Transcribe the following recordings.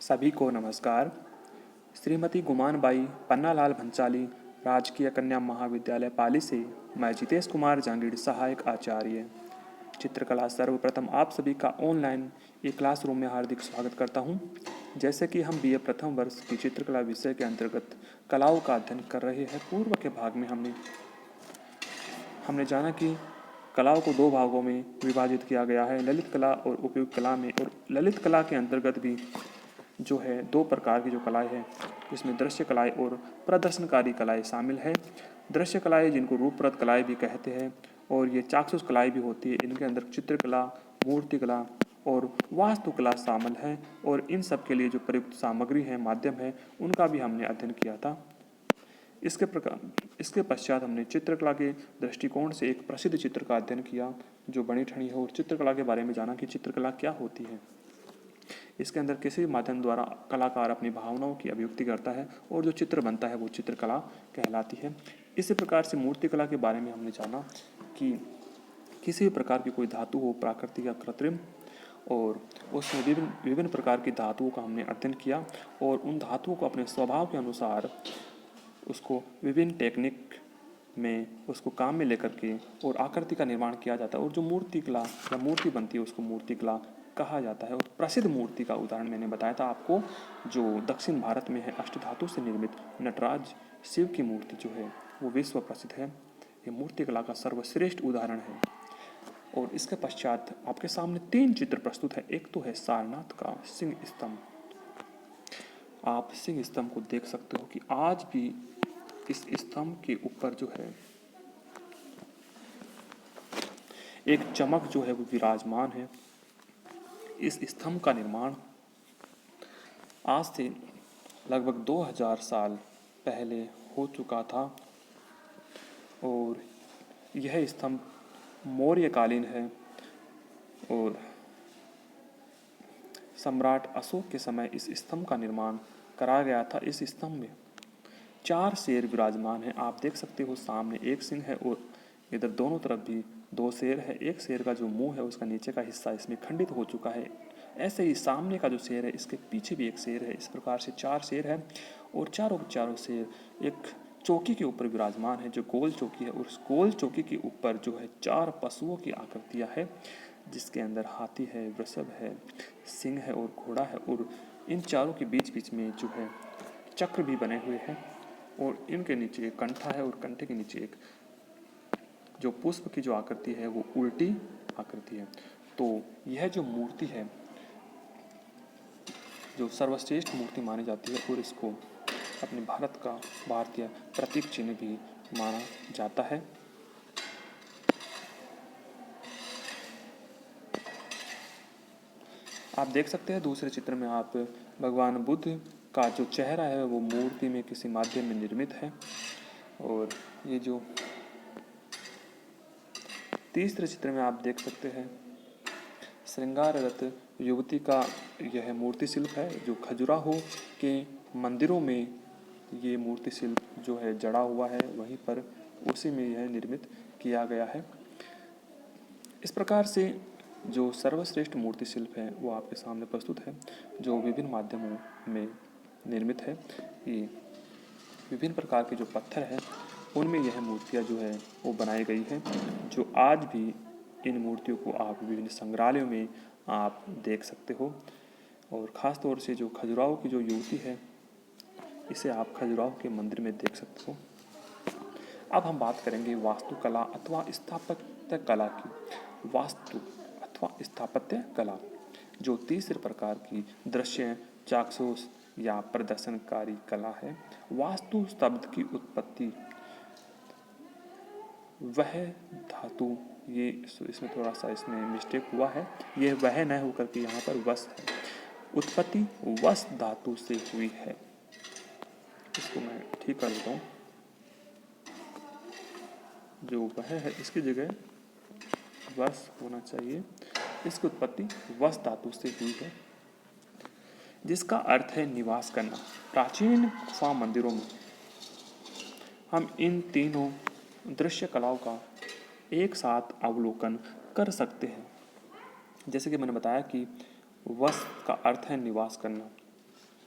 सभी को नमस्कार। श्रीमती गुमानबाई पन्नालाल भंसाली राजकीय कन्या महाविद्यालय पाली से मैं जितेश कुमार जांगीड़ सहायक आचार्य चित्रकला सर्वप्रथम आप सभी का ऑनलाइन एक क्लासरूम में हार्दिक स्वागत करता हूं। जैसे कि हम बीए प्रथम वर्ष की चित्रकला विषय के अंतर्गत कलाओं का अध्ययन कर रहे हैं। पूर्व के भाग में हमने जाना कि कलाओं को दो भागों में विभाजित किया गया है, ललित कला और उपयुक्त कला में। और ललित कला के अंतर्गत भी जो है दो प्रकार की जो कलाएं हैं, इसमें दृश्य कलाएं और प्रदर्शनकारी कलाएं शामिल है। दृश्य कलाएं जिनको रूपरत कलाएं भी कहते हैं और ये चाक्षुष कलाएं भी होती है। इनके अंदर चित्रकला, मूर्तिकला और वास्तुकला शामिल है और इन सब के लिए जो प्रयुक्त सामग्री है, माध्यम है, उनका भी हमने अध्ययन किया था। इसके पश्चात हमने चित्रकला के दृष्टिकोण से एक प्रसिद्ध चित्र का अध्ययन किया जो बनी ठनी है और चित्रकला के बारे में जाना कि चित्रकला क्या होती है। इसके अंदर किसी भी माध्यम द्वारा कलाकार अपनी भावनाओं की अभिव्यक्ति करता है और जो चित्र बनता है वो चित्रकला कहलाती है। इसी प्रकार से मूर्तिकला के बारे में हमने जाना कि किसी भी प्रकार की कोई धातु हो, प्राकृतिक या कृत्रिम, और उसमें विभिन्न प्रकार की धातुओं का हमने अध्ययन किया और उन धातुओं को अपने स्वभाव के अनुसार उसको विभिन्न टेक्निक में उसको काम में लेकर के और आकृति का निर्माण किया जाता है। और जो मूर्तिकला या मूर्ति बनती है उसको मूर्तिकला कहा जाता है। और प्रसिद्ध मूर्ति का उदाहरण मैंने बताया था आपको, जो दक्षिण भारत में है, अष्टधातु से निर्मित नटराज शिव की मूर्ति जो है वो विश्व प्रसिद्ध है। ये मूर्तिकला का सर्वश्रेष्ठ उदाहरण है। और इसके पश्चात आपके सामने तीन चित्र प्रस्तुत है। एक तो है सारनाथ का सिंह स्तंभ। आप सिंह स्तंभ को देख सकते हो कि आज भी इस स्तंभ के ऊपर जो है एक चमक जो है वो विराजमान है। इस स्तंभ का निर्माण आज से लगभग 2000 साल पहले हो चुका था और यह स्तंभ मौर्यकालीन है और सम्राट अशोक के समय इस स्तंभ का निर्माण करा गया था। इस स्तंभ में 4 शेर विराजमान हैं। आप देख सकते हो सामने एक सिंह है और इधर दोनों तरफ भी 2 शेर है। एक शेर का जो मुंह है उसका नीचे का हिस्सा इसमें खंडित हो चुका है। ऐसे ही सामने का जो शेर है इसके पीछे भी एक शेर है। इस प्रकार से 4 शेर है और चारों शेर एक चौकी के ऊपर विराजमान है जो गोल चौकी है। और उस गोल चौकी के ऊपर जो है 4 पशुओं की आकृतियां है, जिसके अंदर हाथी है, वृषभ है, सिंह है और घोड़ा है। और इन चारों के बीच बीच में जो है चक्र भी बने हुए हैं और इनके नीचे एक कंठा है और कंठे के नीचे एक जो पुष्प की जो आकृति है वो उल्टी आकृति है। तो यह जो मूर्ति है जो सर्वश्रेष्ठ मूर्ति मानी जाती है और इसको अपने भारत का भारतीय प्रतीक चिन्ह भी माना जाता है। आप देख सकते हैं दूसरे चित्र में आप भगवान बुद्ध का जो चेहरा है वो मूर्ति में किसी माध्यम में निर्मित है। और ये जो तीसरे चित्र में आप देख सकते हैं श्रृंगाररत युवती का यह मूर्ति शिल्प है जो खजुराहो के मंदिरों में ये मूर्ति शिल्प जो है जड़ा हुआ है, वहीं पर उसी में यह निर्मित किया गया है। इस प्रकार से जो सर्वश्रेष्ठ मूर्ति शिल्प है वो आपके सामने प्रस्तुत है जो विभिन्न माध्यमों में निर्मित है। ये विभिन्न प्रकार के जो पत्थर हैं उनमें यह मूर्तियाँ जो है वो बनाई गई है, जो आज भी इन मूर्तियों को आप विभिन्न संग्रहालयों में आप देख सकते हो। और ख़ास तौर से जो खजुराहो की जो युवती है इसे आप खजुराहो के मंदिर में देख सकते हो। अब हम बात करेंगे वास्तुकला अथवा स्थापत्य कला की। वास्तु अथवा स्थापत्य कला जो तीसरे प्रकार की दृश्य, चाक्षुष या प्रदर्शनकारी कला है। वास्तु शब्द की उत्पत्ति वह धातु, ये इसमें थोड़ा सा इसमें मिस्टेक हुआ है, ये वह न होकर के यहाँ पर वस है। उत्पत्ति वस धातु से हुई है। इसको मैं ठीक कर देता हूँ, जो वह है इसकी जगह वस होना चाहिए। इसकी उत्पत्ति वस धातु से हुई है जिसका अर्थ है निवास करना। प्राचीन गुफा मंदिरों में हम इन तीनों दृश्य कलाओं का एक साथ अवलोकन कर सकते हैं। जैसे कि मैंने बताया कि वस का अर्थ है निवास करना,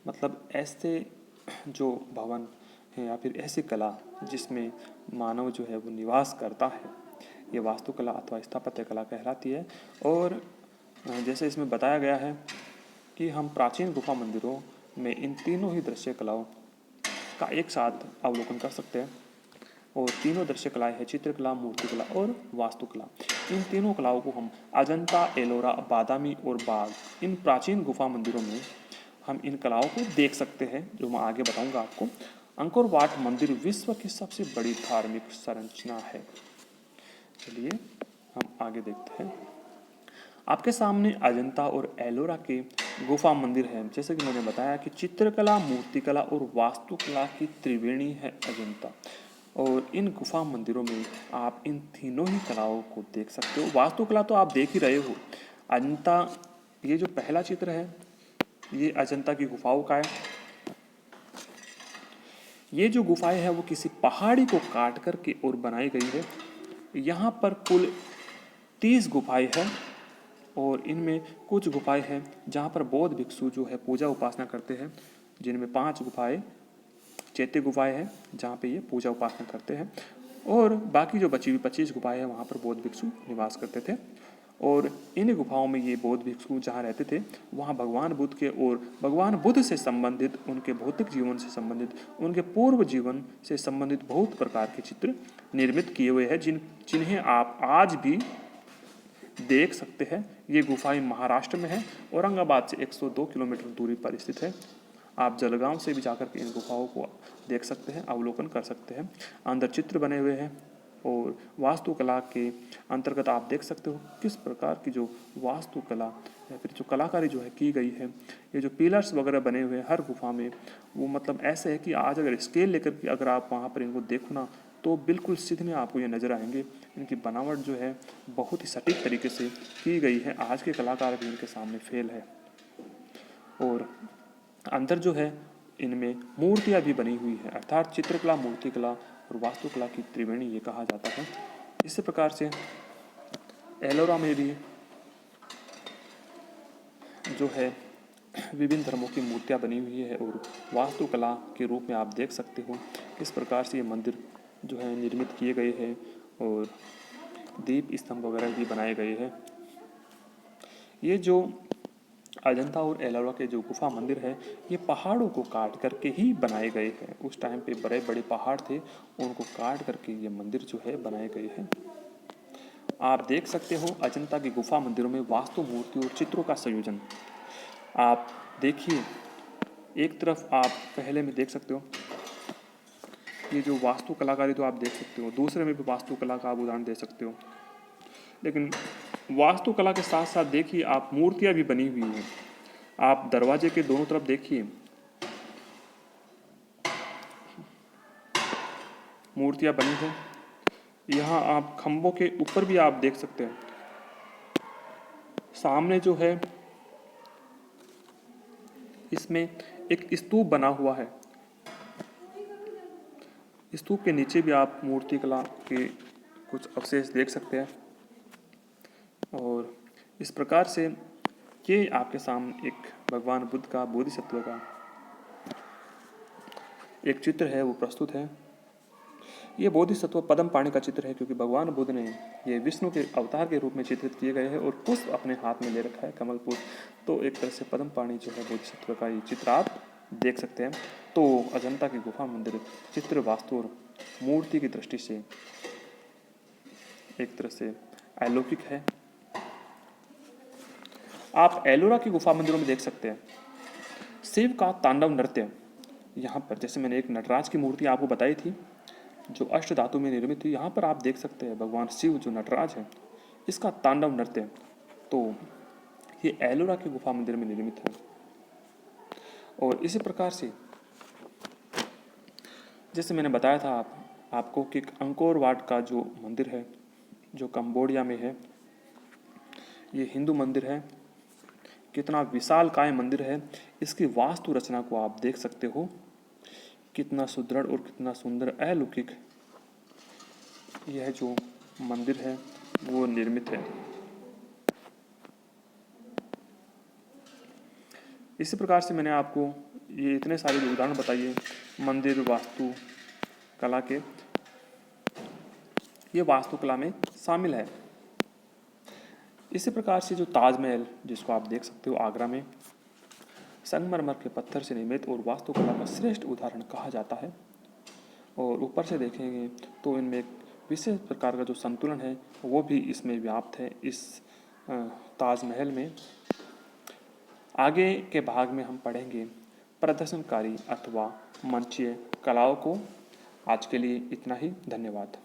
मतलब ऐसे जो भवन है या फिर ऐसी कला जिसमें मानव जो है वो निवास करता है, ये वास्तुकला अथवा स्थापत्य कला कहलाती है। और जैसे इसमें बताया गया है कि हम प्राचीन गुफा मंदिरों में इन तीनों ही दृश्य कलाओं का एक साथ अवलोकन कर सकते हैं। और तीनों दृश्य कलाएं हैं चित्रकला, मूर्तिकला और वास्तुकला। इन तीनों कलाओं को हम अजंता, एलोरा, बादामी और बाग, इन प्राचीन गुफा मंदिरों में हम इन कलाओं को देख सकते हैं, जो मैं आगे बताऊंगा आपको। अंकोर वाट मंदिर विश्व की सबसे बड़ी धार्मिक संरचना है। चलिए हम आगे देखते हैं। आपके सामने अजंता और एलोरा के गुफा मंदिर है। जैसे कि मैंने बताया कि चित्रकला, मूर्तिकला और वास्तुकला की त्रिवेणी है अजंता। और इन गुफा मंदिरों में आप इन तीनों ही कलाओं को देख सकते हो। वास्तुकला तो आप देख ही रहे हो। अजंता, ये जो पहला चित्र है ये अजंता की गुफाओं का है। ये जो गुफाएं हैं वो किसी पहाड़ी को काट करके और बनाई गई है। यहाँ पर कुल 30 गुफाएं हैं और इनमें कुछ गुफाएं हैं जहाँ पर बौद्ध भिक्षु जो है पूजा उपासना करते हैं, जिनमें 5 गुफाएं चैत्य गुफाएं हैं जहाँ पे ये पूजा उपासना करते हैं। और बाकी जो बची हुई 25 गुफाएं हैं वहाँ पर बौद्ध भिक्षु निवास करते थे। और इन गुफाओं में ये बौद्ध भिक्षु जहाँ रहते थे वहाँ भगवान बुद्ध के और भगवान बुद्ध से संबंधित, उनके भौतिक जीवन से संबंधित, उनके पूर्व जीवन से संबंधित बहुत प्रकार के चित्र निर्मित किए हुए हैं, जिन्हें आप आज भी देख सकते हैं। ये गुफाएं महाराष्ट्र में है, औरंगाबाद से 102 किलोमीटर दूरी पर स्थित है। आप जलगांव से भी जाकर के इन गुफाओं को देख सकते हैं, अवलोकन कर सकते हैं। अंदर चित्र बने हुए हैं और वास्तुकला के अंतर्गत आप देख सकते हो किस प्रकार की जो वास्तुकला या फिर जो कलाकारी जो है की गई है। ये जो पिलर्स वगैरह बने हुए हैं हर गुफा में, वो मतलब ऐसे है कि आज अगर स्केल लेकर के अगर आप वहाँ पर इनको देखो ना तो बिल्कुल सीधे आपको ये नज़र आएंगे। इनकी बनावट जो है बहुत ही सटीक तरीके से की गई है। आज के कलाकार भी इनके सामने फेल है। और अंदर जो है इनमें मूर्तियाँ भी बनी हुई है, अर्थात चित्रकला, मूर्तिकला और वास्तुकला की त्रिवेणी ये कहा जाता है। इसी प्रकार से एलोरा में भी जो है विभिन्न धर्मों की मूर्तियाँ बनी हुई है और वास्तुकला के रूप में आप देख सकते हो किस प्रकार से ये मंदिर जो है निर्मित किए गए हैं और दीप स्तंभ वगैरह भी बनाए गए हैं। ये जो अजंता और एलोरा के जो गुफा मंदिर है ये पहाड़ों को काट करके ही बनाए गए हैं। उस टाइम पे बड़े बड़े पहाड़ थे, उनको काट करके ये मंदिर जो है बनाए गए हैं। आप देख सकते हो अजंता की गुफा मंदिरों में वास्तु, मूर्ति और चित्रों का संयोजन। आप देखिए, एक तरफ आप पहले में देख सकते हो ये जो वास्तु कलाकारी तो आप देख सकते हो, दूसरे में भी वास्तु कला का आप उदाहरण दे सकते हो। लेकिन वास्तुकला के साथ साथ देखिए आप मूर्तियाँ भी बनी हुई हैं। आप दरवाजे के दोनों तरफ देखिए मूर्तियाँ बनी हैं। यहाँ आप खंभों के ऊपर भी आप देख सकते हैं। सामने जो है इसमें एक स्तूप बना हुआ है। स्तूप के नीचे भी आप मूर्तिकला के कुछ अवशेष देख सकते हैं। और इस प्रकार से ये आपके सामने एक भगवान बुद्ध का, बोधिसत्व का एक चित्र है वो प्रस्तुत है। ये बोधिसत्व पद्म पाणि का चित्र है क्योंकि भगवान बुद्ध ने ये विष्णु के अवतार के रूप में चित्रित किए गए हैं और पुष्प अपने हाथ में ले रखा है, कमल पुष्प। तो एक तरह से पद्म पाणि जो है बोधिसत्व का ये चित्र आप देख सकते हैं। तो अजंता की गुफा मंदिर चित्र, वास्तु और मूर्ति की दृष्टि से एक तरह से अलौकिक है। आप एलोरा की गुफा मंदिरों में देख सकते हैं शिव का तांडव नृत्य। यहाँ पर जैसे मैंने एक नटराज की मूर्ति आपको बताई थी जो अष्ट धातु में निर्मित थी, यहाँ पर आप देख सकते हैं भगवान शिव जो नटराज है इसका तांडव नृत्य। तो ये एलोरा की गुफा मंदिर में निर्मित है। और इसी प्रकार से जैसे मैंने बताया था आपको कि अंकोर वाट का जो मंदिर है जो कंबोडिया में है, ये हिंदू मंदिर है। कितना विशालकाय मंदिर है, इसकी वास्तु रचना को आप देख सकते हो कितना सुदृढ़ और कितना सुंदर अलौकिक यह जो मंदिर है वो निर्मित है। इसी प्रकार से मैंने आपको ये इतने सारे जो उदाहरण बताइए मंदिर वास्तु कला के, ये वास्तुकला में शामिल है। इसी प्रकार से जो ताजमहल जिसको आप देख सकते हो आगरा में, संगमरमर के पत्थर से निर्मित और वास्तुकला का श्रेष्ठ उदाहरण कहा जाता है। और ऊपर से देखेंगे तो इनमें एक विशेष प्रकार का जो संतुलन है वो भी इसमें व्याप्त है इस ताजमहल में। आगे के भाग में हम पढ़ेंगे प्रदर्शनकारी अथवा मंचीय कलाओं को। आज के लिए इतना ही, धन्यवाद।